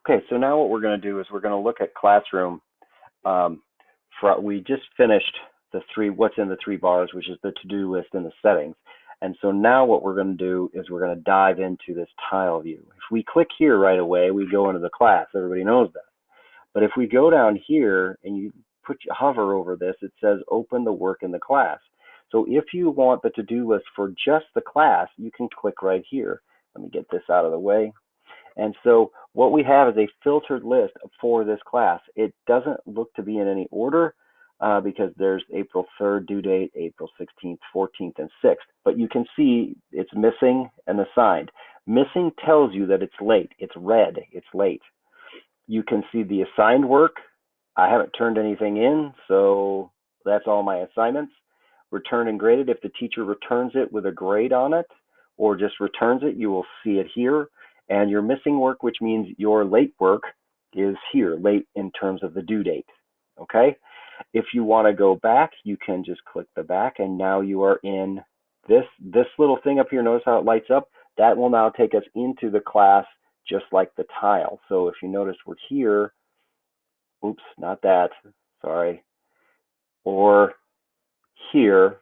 Okay, so now what we're going to do is we're going to look at Classroom. Um, we just finished what's in the three bars, which is the to-do list and the settings. And so now what we're going to do is we're going to dive into this tile view. If we click here right away, we go into the class. Everybody knows that. But if we go down here and you hover over this, it says open the work in the class. So if you want the to-do list for just the class, you can click right here. Let me get this out of the way. And so what we have is a filtered list for this class. It doesn't look to be in any order because there's April 3rd due date, April 16th, 14th, and 6th. But you can see it's missing and assigned. Missing tells you that it's late. It's red. It's late. You can see the assigned work. I haven't turned anything in, so that's all my assignments. Returned and graded. If the teacher returns it with a grade on it or just returns it, you will see it here. And your missing work, which means your late work, is here, late in terms of the due date. Okay? If you want to go back, you can just click the back, and now you are in this little thing up here. Notice how it lights up? That will now take us into the class just like the tile. So if you notice, we're here. Oops, not that. Sorry. Or here,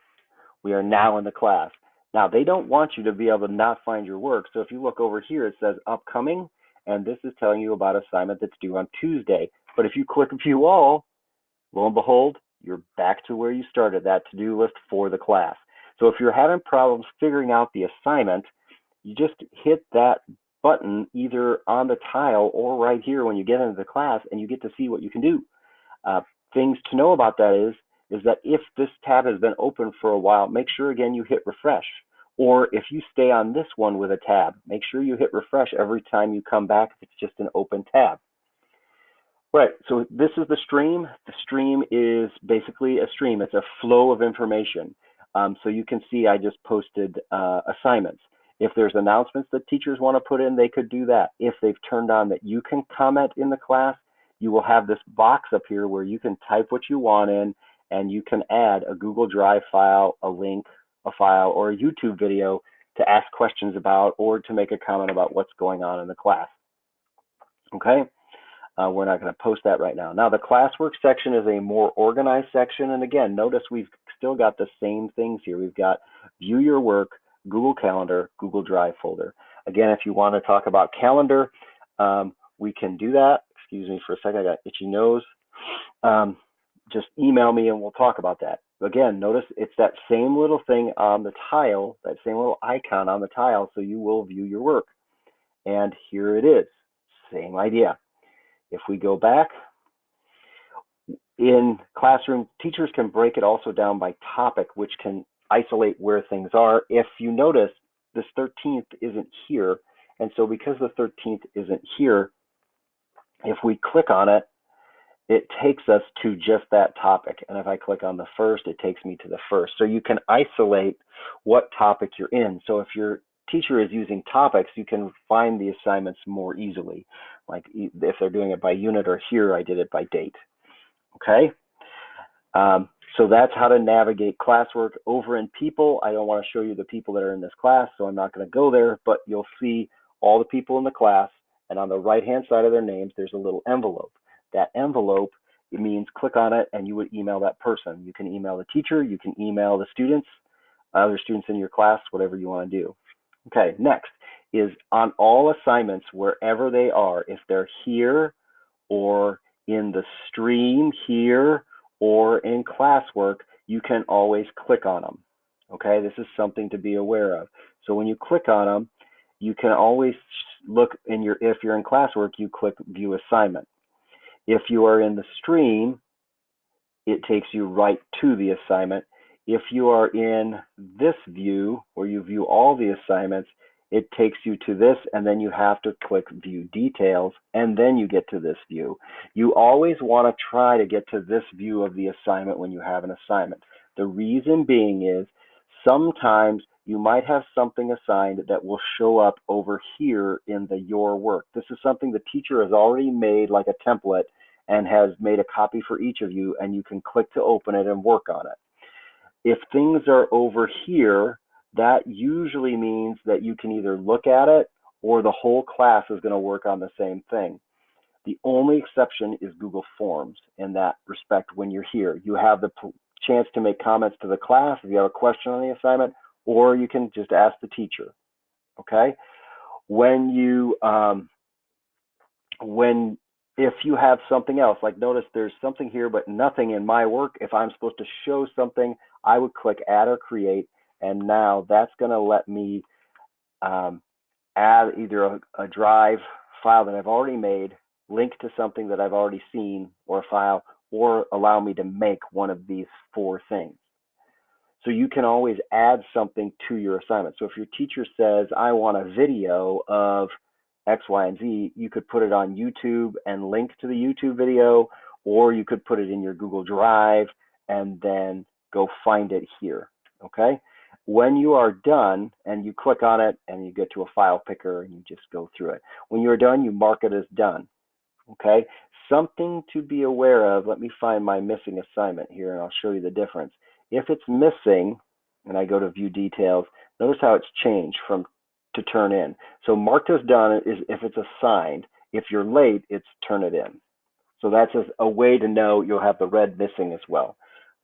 we are now in the class. Now, they don't want you to be able to not find your work. So if you look over here, it says upcoming, and this is telling you about assignment that's due on Tuesday. But if you click view all, lo and behold, you're back to where you started, that to-do list for the class. So if you're having problems figuring out the assignment, you just hit that button either on the tile or right here when you get into the class, and you get to see what you can do. Things to know about that is that if this tab has been open for a while, make sure again you hit refresh. Or if you stay on this one with a tab, make sure you hit refresh every time you come back if it's just an open tab. Right, so this is the stream. The stream is basically a stream. It's a flow of information. So you can see I just posted assignments. If there's announcements that teachers want to put in, they could do that. If they've turned on that you can comment in the class, you will have this box up here where you can type what you want in, and you can add a Google Drive file, a link, a file, or a YouTube video to ask questions about or to make a comment about what's going on in the class. Okay? We're not going to post that right now. Now, the classwork section is a more organized section. And again, notice we've still got the same things here. We've got view your work, Google Calendar, Google Drive folder. Again, if you want to talk about calendar, we can do that. Excuse me for a second. I got itchy nose. Just email me and we'll talk about that. Again, notice it's that same little thing on the tile, that same little icon on the tile, so you will view your work. And here it is. Same idea. If we go back, in Classroom, teachers can break it also down by topic, which can isolate where things are. If you notice, this 13th isn't here. And so because the 13th isn't here, if we click on it, it takes us to just that topic. And if I click on the first, it takes me to the first. So you can isolate what topic you're in. So if your teacher is using topics, you can find the assignments more easily. Like if they're doing it by unit, or here I did it by date. Okay? So that's how to navigate classwork. Over in people, I don't want to show you the people that are in this class, so I'm not going to go there, but you'll see all the people in the class, and on the right-hand side of their names, there's a little envelope. That envelope, it means click on it and you would email that person. You can email the teacher, you can email the students, other students in your class, whatever you want to do. Okay, next is on all assignments, wherever they are, if they're here or in the stream here or in classwork, you can always click on them. Okay, this is something to be aware of. So when you click on them, you can always look in your, if you're in classwork, you click view assignment. If you are in the stream, it takes you right to the assignment. If you are in this view where you view all the assignments, it takes you to this, and then you have to click view details, and then you get to this view. You always want to try to get to this view of the assignment when you have an assignment. The reason being is sometimes you might have something assigned that will show up over here in the your work. This is something the teacher has already made like a template and has made a copy for each of you, and you can click to open it and work on it. If things are over here, that usually means that you can either look at it or the whole class is going to work on the same thing. The only exception is Google Forms in that respect. When you're here, you have the chance to make comments to the class if you have a question on the assignment, or you can just ask the teacher. Okay? When you if you have something else, like notice there's something here but nothing in my work, if I'm supposed to show something, I would click add or create, and now that's going to let me add either a drive file that I've already made, link to something that I've already seen, or a file, or allow me to make one of these 4 things. So you can always add something to your assignment. So if your teacher says, I want a video of X, Y, and Z, you could put it on YouTube and link to the YouTube video, or you could put it in your Google Drive and then go find it here, okay? When you are done and you click on it and you get to a file picker and you just go through it. When you're done, you mark it as done, okay? Something to be aware of, let me find my missing assignment here and I'll show you the difference. If it's missing, and I go to view details, notice how it's changed from to turn in. So marked as done is if it's assigned. If you're late, it's turn it in. So that's a way to know you'll have the red missing as well.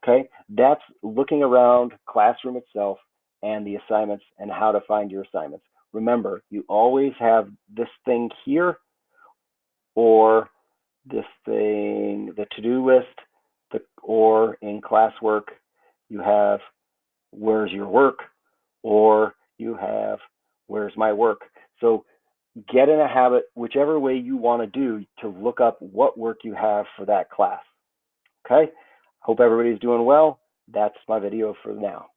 Okay, that's looking around Classroom itself and the assignments and how to find your assignments. Remember, you always have this thing here or this thing, the to-do list, or in classwork, you have where's your work, or you have where's my work. So get in a habit, whichever way you want to do, to look up what work you have for that class. Okay? Hope everybody's doing well. That's my video for now.